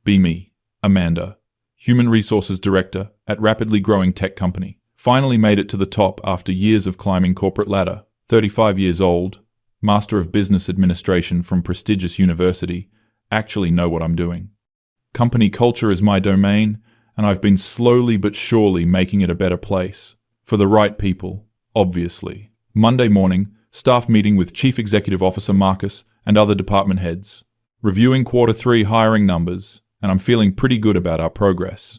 Be me, Amanda, Human Resources Director at rapidly growing tech company. Finally made it to the top after years of climbing corporate ladder. 35 years old, Master of Business Administration from prestigious university, actually know what I'm doing. Company culture is my domain, and I've been slowly but surely making it a better place. For the right people, obviously. Monday morning, staff meeting with Chief Executive Officer Marcus and other department heads. Reviewing Q3 hiring numbers, and I'm feeling pretty good about our progress.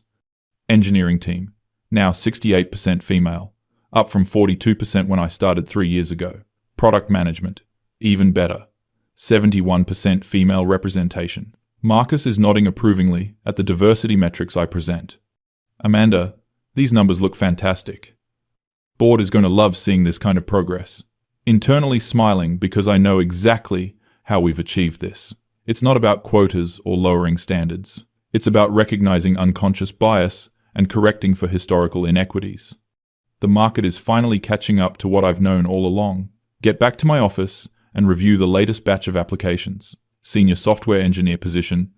Engineering team, now 68% female, up from 42% when I started 3 years ago. Product management, even better, 71% female representation. Marcus is nodding approvingly at the diversity metrics I present. Amanda, these numbers look fantastic. Board is going to love seeing this kind of progress. Internally smiling because I know exactly how we've achieved this. It's not about quotas or lowering standards. It's about recognizing unconscious bias and correcting for historical inequities. The market is finally catching up to what I've known all along. Get back to my office and review the latest batch of applications. Senior software engineer position,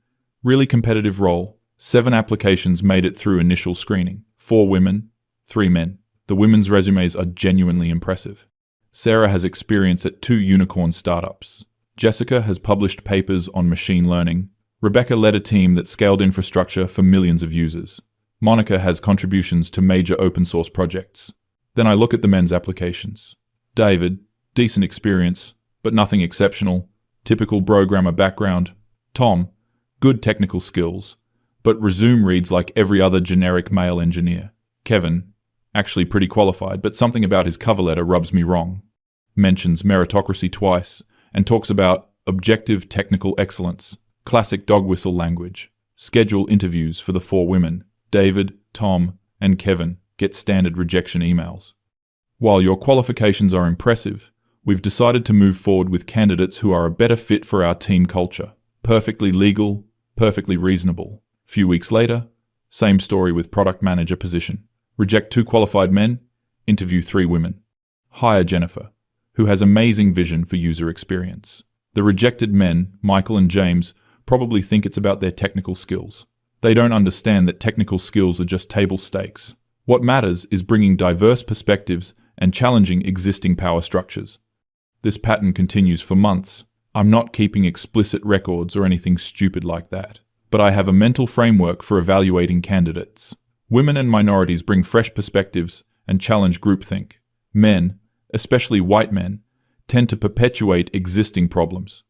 really competitive role. 7 applications made it through initial screening. 4 women, 3 men. The women's resumes are genuinely impressive. Sarah has experience at 2 unicorn startups. Jessica has published papers on machine learning. Rebecca led a team that scaled infrastructure for millions of users. Monica has contributions to major open source projects. Then I look at the men's applications. David, decent experience, but nothing exceptional. Typical programmer background. Tom, good technical skills, but resume reads like every other generic male engineer. Kevin, actually pretty qualified, but something about his cover letter rubs me wrong. Mentions meritocracy twice, and talks about objective technical excellence. Classic dog whistle language. Schedule interviews for the 4 women. David, Tom, and Kevin get standard rejection emails. While your qualifications are impressive, we've decided to move forward with candidates who are a better fit for our team culture. Perfectly legal, perfectly reasonable. Few weeks later, same story with product manager position. Reject 2 qualified men, interview 3 women. Hire Jennifer, who has amazing vision for user experience. The rejected men, Michael and James, probably think it's about their technical skills. They don't understand that technical skills are just table stakes. What matters is bringing diverse perspectives and challenging existing power structures. This pattern continues for months. I'm not keeping explicit records or anything stupid like that, but I have a mental framework for evaluating candidates. Women and minorities bring fresh perspectives and challenge groupthink. Men, especially white men, tend to perpetuate existing problems.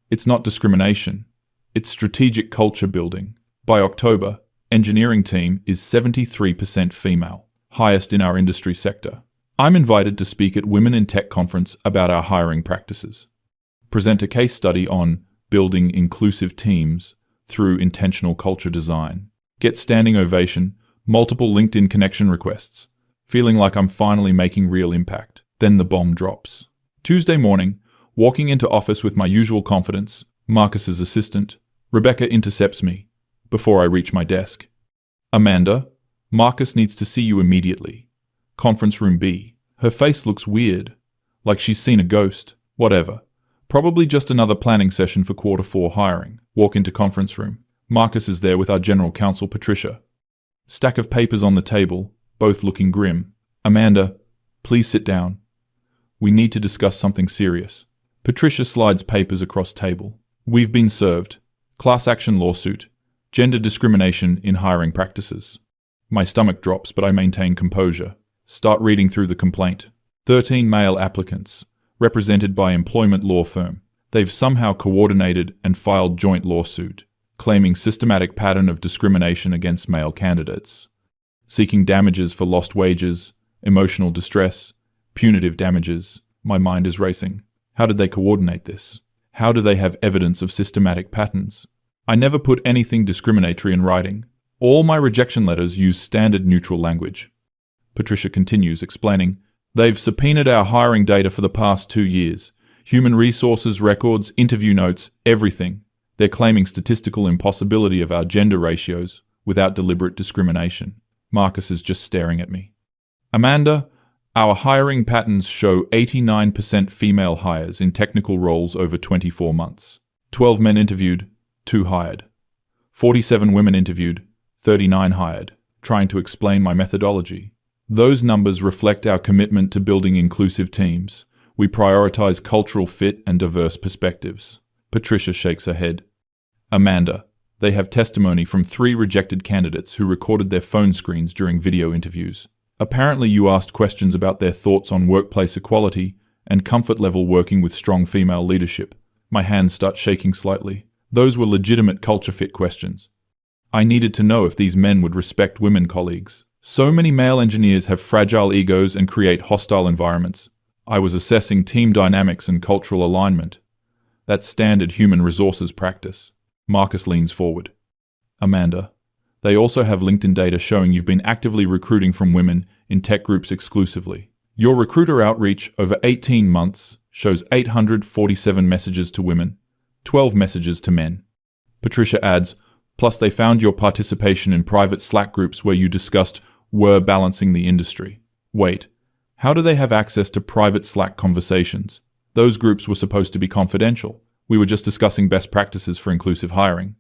It's not discrimination. It's strategic culture building. By October, engineering team is 73% female, highest in our industry sector. I'm invited to speak at Women in Tech conference about our hiring practices. Present a case study on building inclusive teams through intentional culture design. Get standing ovation, multiple LinkedIn connection requests. Feeling like I'm finally making real impact. Then the bomb drops. Tuesday morning, walking into office with my usual confidence, Marcus's assistant, Rebecca intercepts me before I reach my desk. Amanda, Marcus needs to see you immediately. Conference room B. Her face looks weird, like she's seen a ghost. Whatever. Probably just another planning session for Q4 hiring. Walk into conference room. Marcus is there with our general counsel, Patricia. Stack of papers on the table, both looking grim. Amanda, please sit down. We need to discuss something serious. Patricia slides papers across table. We've been served. Class action lawsuit. Gender discrimination in hiring practices. My stomach drops, but I maintain composure. Start reading through the complaint. 13 male applicants, represented by employment law firm. They've somehow coordinated and filed joint lawsuit, claiming systematic pattern of discrimination against male candidates. Seeking damages for lost wages, emotional distress, punitive damages. My mind is racing. How did they coordinate this? How do they have evidence of systematic patterns? I never put anything discriminatory in writing. All my rejection letters use standard neutral language. Patricia continues, explaining, they've subpoenaed our hiring data for the past 2 years. Human resources, records, interview notes, everything. They're claiming statistical impossibility of our gender ratios without deliberate discrimination. Marcus is just staring at me. Amanda, our hiring patterns show 89% female hires in technical roles over 24 months. 12 men interviewed, 2 hired. 47 women interviewed, 39 hired, trying to explain my methodology. Those numbers reflect our commitment to building inclusive teams. We prioritize cultural fit and diverse perspectives. Patricia shakes her head. Amanda, they have testimony from 3 rejected candidates who recorded their phone screens during video interviews. Apparently you asked questions about their thoughts on workplace equality and comfort level working with strong female leadership. My hands start shaking slightly. Those were legitimate culture fit questions. I needed to know if these men would respect women colleagues. So many male engineers have fragile egos and create hostile environments. I was assessing team dynamics and cultural alignment. That's standard human resources practice. Marcus leans forward. Amanda, they also have LinkedIn data showing you've been actively recruiting from women in tech groups exclusively. Your recruiter outreach over 18 months shows 847 messages to women, 12 messages to men. Patricia adds, plus they found your participation in private Slack groups where you discussed were balancing the industry. Wait, how do they have access to private Slack conversations? Those groups were supposed to be confidential. We were just discussing best practices for inclusive hiring.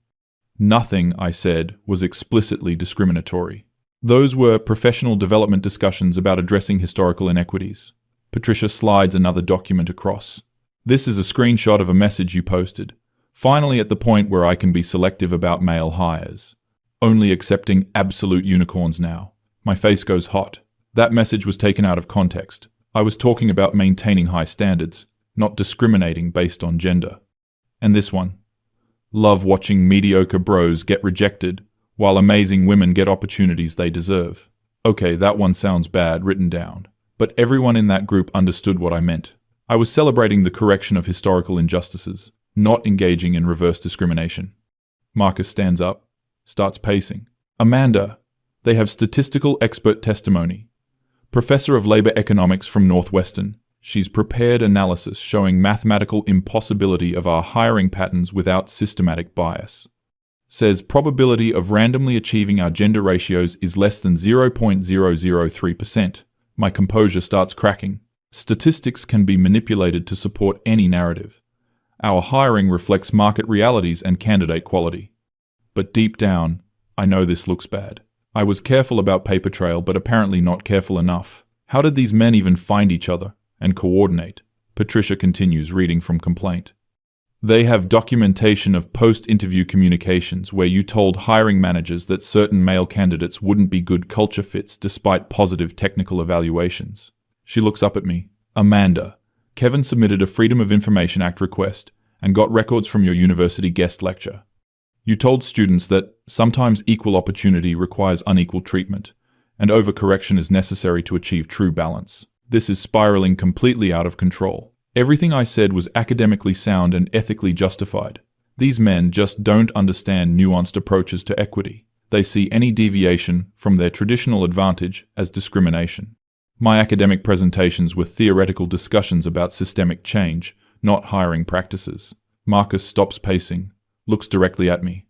Nothing I said was explicitly discriminatory. Those were professional development discussions about addressing historical inequities. Patricia slides another document across. This is a screenshot of a message you posted. Finally at the point where I can be selective about male hires. Only accepting absolute unicorns now. My face goes hot. That message was taken out of context. I was talking about maintaining high standards, not discriminating based on gender. And this one. Love watching mediocre bros get rejected, while amazing women get opportunities they deserve. Okay, that one sounds bad written down. But everyone in that group understood what I meant. I was celebrating the correction of historical injustices, not engaging in reverse discrimination. Marcus stands up, starts pacing. Amanda, they have statistical expert testimony. Professor of Labor Economics from Northwestern. She's prepared analysis showing mathematical impossibility of our hiring patterns without systematic bias. Says probability of randomly achieving our gender ratios is less than 0.003%. My composure starts cracking. Statistics can be manipulated to support any narrative. Our hiring reflects market realities and candidate quality. But deep down, I know this looks bad. I was careful about paper trail, but apparently not careful enough. How did these men even find each other and coordinate? Patricia continues, reading from complaint. They have documentation of post-interview communications where you told hiring managers that certain male candidates wouldn't be good culture fits despite positive technical evaluations. She looks up at me. Amanda, Kevin submitted a Freedom of Information Act request and got records from your university guest lecture. You told students that sometimes equal opportunity requires unequal treatment, and overcorrection is necessary to achieve true balance. This is spiraling completely out of control. Everything I said was academically sound and ethically justified. These men just don't understand nuanced approaches to equity. They see any deviation from their traditional advantage as discrimination. My academic presentations were theoretical discussions about systemic change, not hiring practices. Marcus stops pacing, looks directly at me.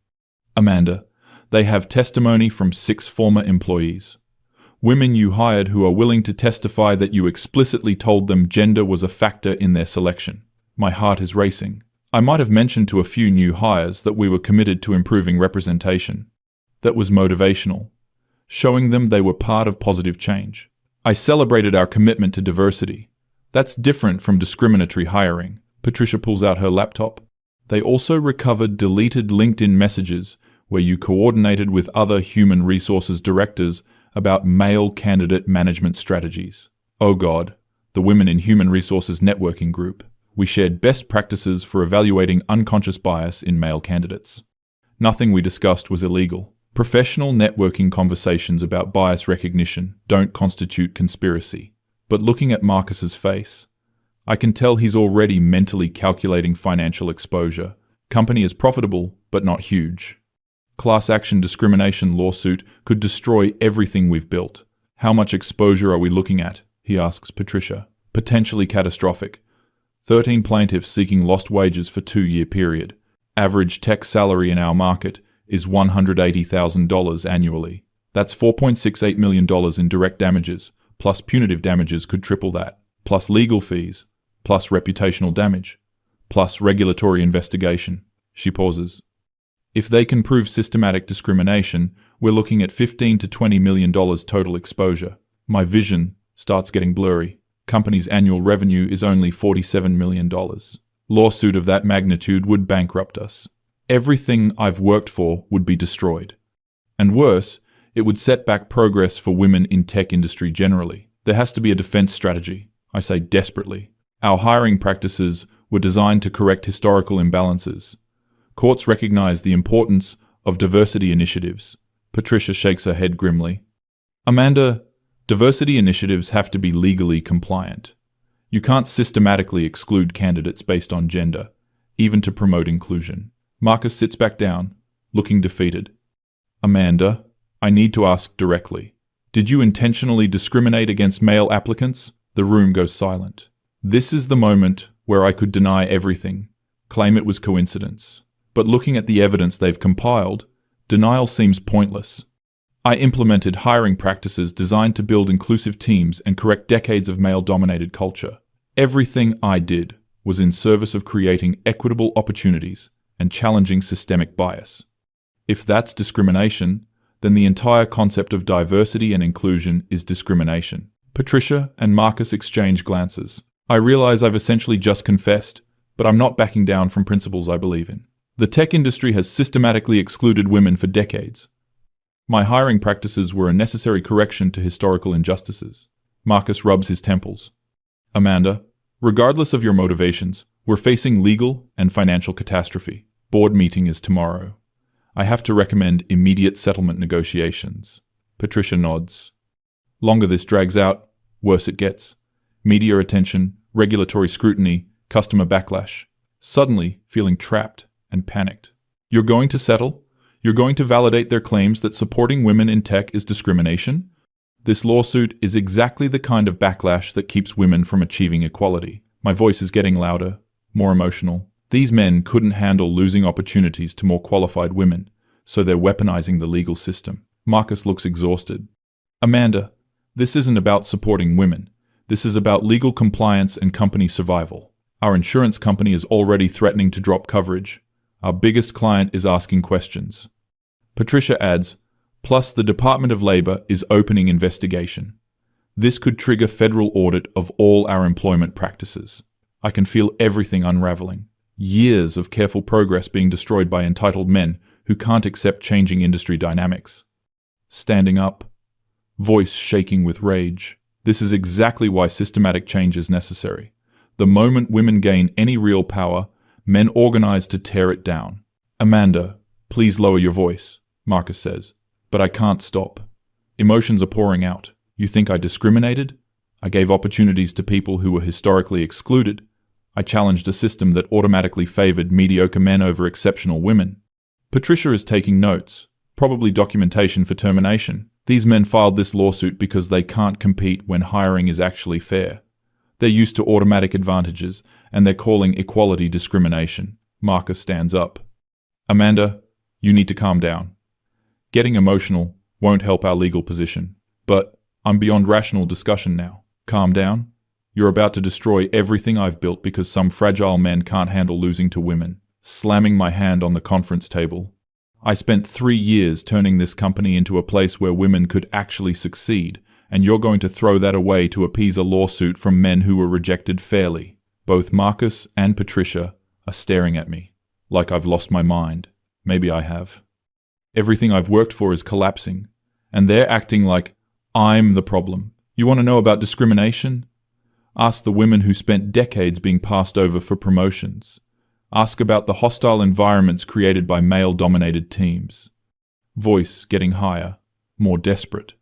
Amanda, they have testimony from 6 former employees. Women you hired who are willing to testify that you explicitly told them gender was a factor in their selection. My heart is racing. I might have mentioned to a few new hires that we were committed to improving representation. That was motivational, showing them they were part of positive change. I celebrated our commitment to diversity. That's different from discriminatory hiring. Patricia pulls out her laptop. They also recovered deleted LinkedIn messages where you coordinated with other human resources directors about male candidate management strategies. Oh God, the Women in Human Resources networking group. We shared best practices for evaluating unconscious bias in male candidates. Nothing we discussed was illegal. Professional networking conversations about bias recognition don't constitute conspiracy. But looking at Marcus's face, I can tell he's already mentally calculating financial exposure. Company is profitable, but not huge. Class action discrimination lawsuit could destroy everything we've built. How much exposure are we looking at? He asks Patricia. Potentially catastrophic. 13 plaintiffs seeking lost wages for 2-year period. Average tech salary in our market is $180,000 annually. That's $4.68 million in direct damages, plus punitive damages could triple that, plus legal fees, plus reputational damage, plus regulatory investigation. She pauses. If they can prove systematic discrimination, we're looking at $15 to $20 million total exposure. My vision starts getting blurry. Company's annual revenue is only $47 million. Lawsuit of that magnitude would bankrupt us. Everything I've worked for would be destroyed. And worse, it would set back progress for women in tech industry generally. There has to be a defense strategy. I say desperately. Our hiring practices were designed to correct historical imbalances. Courts recognize the importance of diversity initiatives. Patricia shakes her head grimly. Amanda, diversity initiatives have to be legally compliant. You can't systematically exclude candidates based on gender, even to promote inclusion. Marcus sits back down, looking defeated. Amanda, I need to ask directly. Did you intentionally discriminate against male applicants? The room goes silent. This is the moment where I could deny everything, claim it was coincidence. But looking at the evidence they've compiled, denial seems pointless. I implemented hiring practices designed to build inclusive teams and correct decades of male-dominated culture. Everything I did was in service of creating equitable opportunities and challenging systemic bias. If that's discrimination, then the entire concept of diversity and inclusion is discrimination. Patricia and Marcus exchange glances. I realize I've essentially just confessed, but I'm not backing down from principles I believe in. The tech industry has systematically excluded women for decades. My hiring practices were a necessary correction to historical injustices. Marcus rubs his temples. Amanda, regardless of your motivations, we're facing legal and financial catastrophe. Board meeting is tomorrow. I have to recommend immediate settlement negotiations. Patricia nods. Longer this drags out, worse it gets. Media attention, regulatory scrutiny, customer backlash. Suddenly feeling trapped and panicked. You're going to settle? You're going to validate their claims that supporting women in tech is discrimination? This lawsuit is exactly the kind of backlash that keeps women from achieving equality. My voice is getting louder, more emotional. These men couldn't handle losing opportunities to more qualified women, so they're weaponizing the legal system. Marcus looks exhausted. Amanda, this isn't about supporting women. This is about legal compliance and company survival. Our insurance company is already threatening to drop coverage. Our biggest client is asking questions. Patricia adds, plus the Department of Labor is opening investigation. This could trigger federal audit of all our employment practices. I can feel everything unraveling. Years of careful progress being destroyed by entitled men who can't accept changing industry dynamics. Standing up, voice shaking with rage. This is exactly why systematic change is necessary. The moment women gain any real power, men organize to tear it down. Amanda, please lower your voice, Marcus says. But I can't stop. Emotions are pouring out. You think I discriminated? I gave opportunities to people who were historically excluded. I challenged a system that automatically favored mediocre men over exceptional women. Patricia is taking notes, probably documentation for termination. These men filed this lawsuit because they can't compete when hiring is actually fair. They're used to automatic advantages, and they're calling equality discrimination. Marcus stands up. Amanda, you need to calm down. Getting emotional won't help our legal position. But I'm beyond rational discussion now. Calm down. You're about to destroy everything I've built because some fragile men can't handle losing to women. Slamming my hand on the conference table. I spent 3 years turning this company into a place where women could actually succeed, and you're going to throw that away to appease a lawsuit from men who were rejected fairly. Both Marcus and Patricia are staring at me, like I've lost my mind. Maybe I have. Everything I've worked for is collapsing, and they're acting like I'm the problem. You want to know about discrimination? Ask the women who spent decades being passed over for promotions. Ask about the hostile environments created by male-dominated teams. Voice getting higher, more desperate.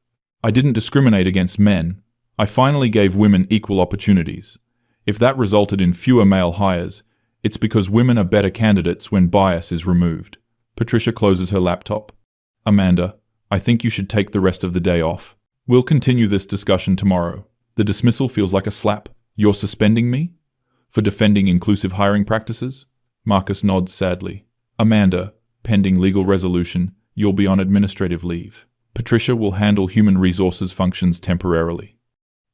I didn't discriminate against men. I finally gave women equal opportunities. If that resulted in fewer male hires, it's because women are better candidates when bias is removed. Patricia closes her laptop. Amanda, I think you should take the rest of the day off. We'll continue this discussion tomorrow. The dismissal feels like a slap. You're suspending me? For defending inclusive hiring practices? Marcus nods sadly. Amanda, pending legal resolution, you'll be on administrative leave. Patricia will handle human resources functions temporarily.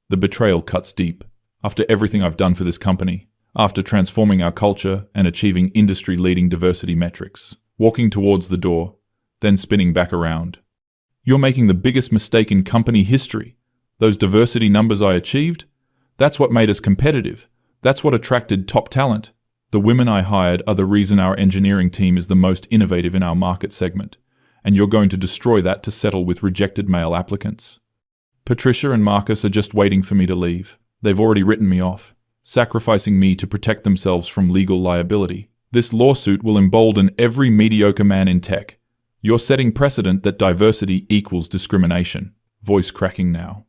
The betrayal cuts deep. After everything I've done for this company, after transforming our culture and achieving industry-leading diversity metrics, walking towards the door, then spinning back around. You're making the biggest mistake in company history. Those diversity numbers I achieved? That's what made us competitive. That's what attracted top talent. The women I hired are the reason our engineering team is the most innovative in our market segment, and you're going to destroy that to settle with rejected male applicants. Patricia and Marcus are just waiting for me to leave. They've already written me off, sacrificing me to protect themselves from legal liability. This lawsuit will embolden every mediocre man in tech. You're setting precedent that diversity equals discrimination. Voice cracking now.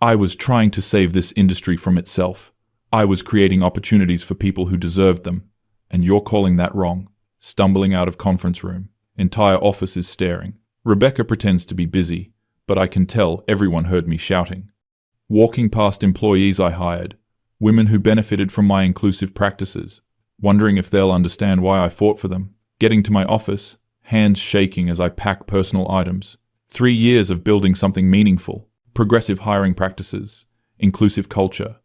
I was trying to save this industry from itself. I was creating opportunities for people who deserved them, and you're calling that wrong. Stumbling out of conference room. Entire office is staring. Rebecca pretends to be busy, but I can tell everyone heard me shouting. Walking past employees I hired, women who benefited from my inclusive practices, wondering if they'll understand why I fought for them. Getting to my office, hands shaking as I pack personal items. 3 years of building something meaningful. Progressive hiring practices, inclusive culture,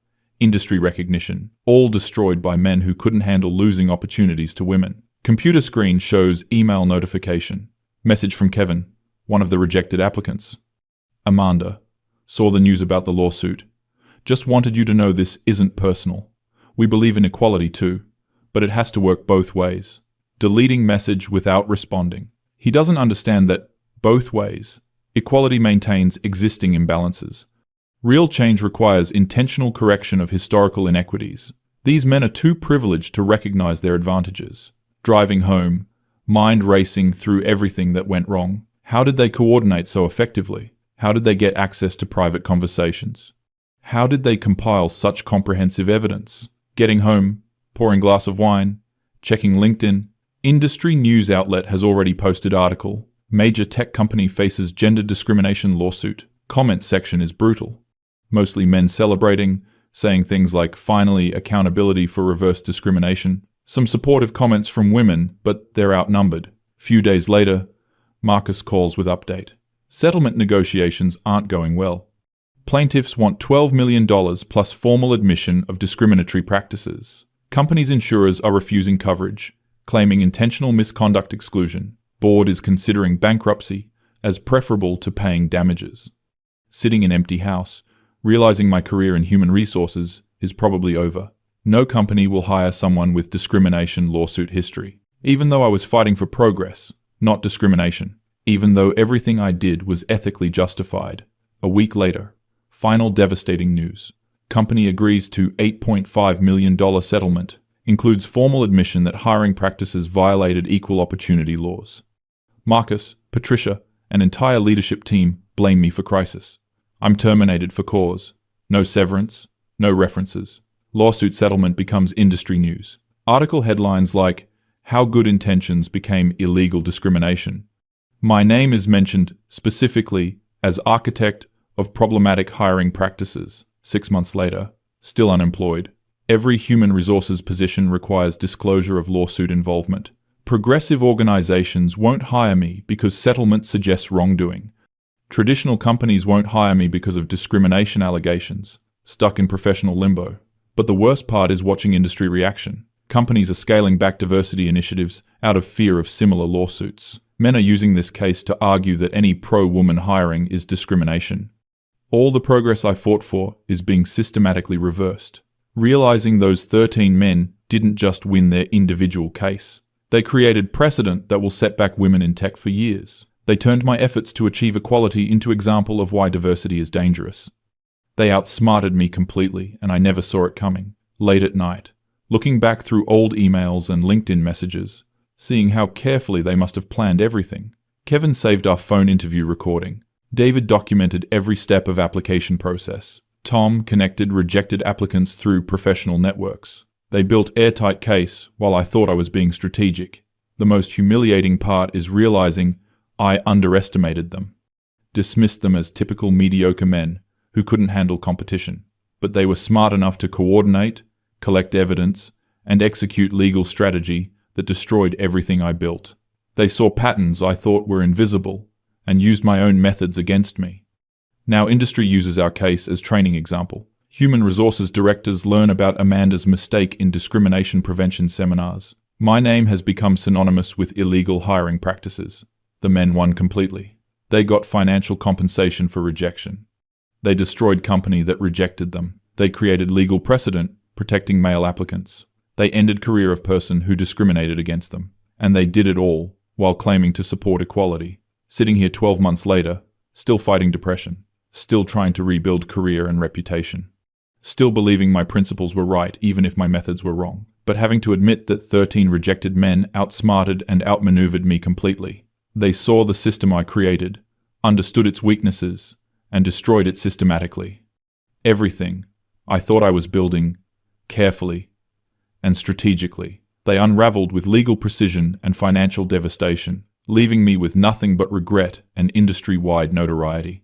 industry recognition, all destroyed by men who couldn't handle losing opportunities to women. Computer screen shows email notification. Message from Kevin, one of the rejected applicants. Amanda, saw the news about the lawsuit. Just wanted you to know this isn't personal. We believe in equality too, but it has to work both ways. Deleting message without responding. He doesn't understand that both ways. Equality maintains existing imbalances. Real change requires intentional correction of historical inequities. These men are too privileged to recognize their advantages. Driving home, mind racing through everything that went wrong. How did they coordinate so effectively? How did they get access to private conversations? How did they compile such comprehensive evidence? Getting home, pouring glass of wine, checking LinkedIn. Industry news outlet has already posted article. Major tech company faces gender discrimination lawsuit. Comment section is brutal. Mostly men celebrating, saying things like, finally, accountability for reverse discrimination. Some supportive comments from women, but they're outnumbered. Few days later, Marcus calls with update. Settlement negotiations aren't going well. Plaintiffs want $12 million plus formal admission of discriminatory practices. Companies' insurers are refusing coverage, claiming intentional misconduct exclusion. Board is considering bankruptcy as preferable to paying damages. Sitting in empty house, realizing my career in human resources is probably over. No company will hire someone with discrimination lawsuit history. Even though I was fighting for progress, not discrimination. Even though everything I did was ethically justified. A week later, final devastating news. Company agrees to $8.5 million settlement. Includes formal admission that hiring practices violated equal opportunity laws. Marcus, Patricia, and entire leadership team blame me for crisis. I'm terminated for cause. No severance, no references. Lawsuit settlement becomes industry news. Article headlines like, How Good Intentions Became Illegal Discrimination. My name is mentioned specifically as architect of problematic hiring practices. 6 months later, still unemployed. Every human resources position requires disclosure of lawsuit involvement. Progressive organizations won't hire me because settlement suggests wrongdoing. Traditional companies won't hire me because of discrimination allegations, stuck in professional limbo. But the worst part is watching industry reaction. Companies are scaling back diversity initiatives out of fear of similar lawsuits. Men are using this case to argue that any pro-woman hiring is discrimination. All the progress I fought for is being systematically reversed. Realizing those 13 men didn't just win their individual case. They created precedent that will set back women in tech for years. They turned my efforts to achieve equality into example of why diversity is dangerous. They outsmarted me completely, and I never saw it coming. Late at night, looking back through old emails and LinkedIn messages, seeing how carefully they must have planned everything. Kevin saved our phone interview recording. David documented every step of application process. Tom connected rejected applicants through professional networks. They built airtight case while I thought I was being strategic. The most humiliating part is realizing I underestimated them. Dismissed them as typical mediocre men who couldn't handle competition. But they were smart enough to coordinate, collect evidence, and execute legal strategy that destroyed everything I built. They saw patterns I thought were invisible and used my own methods against me. Now industry uses our case as training example. Human resources directors learn about Amanda's mistake in discrimination prevention seminars. My name has become synonymous with illegal hiring practices. The men won completely. They got financial compensation for rejection. They destroyed company that rejected them. They created legal precedent protecting male applicants. They ended career of person who discriminated against them. And they did it all while claiming to support equality. Sitting here 12 months later, still fighting depression, still trying to rebuild career and reputation, still believing my principles were right even if my methods were wrong, but having to admit that 13 rejected men outsmarted and outmaneuvered me completely. They saw the system I created, understood its weaknesses, and destroyed it systematically. Everything I thought I was building, carefully and strategically, they unraveled with legal precision and financial devastation, leaving me with nothing but regret and industry-wide notoriety.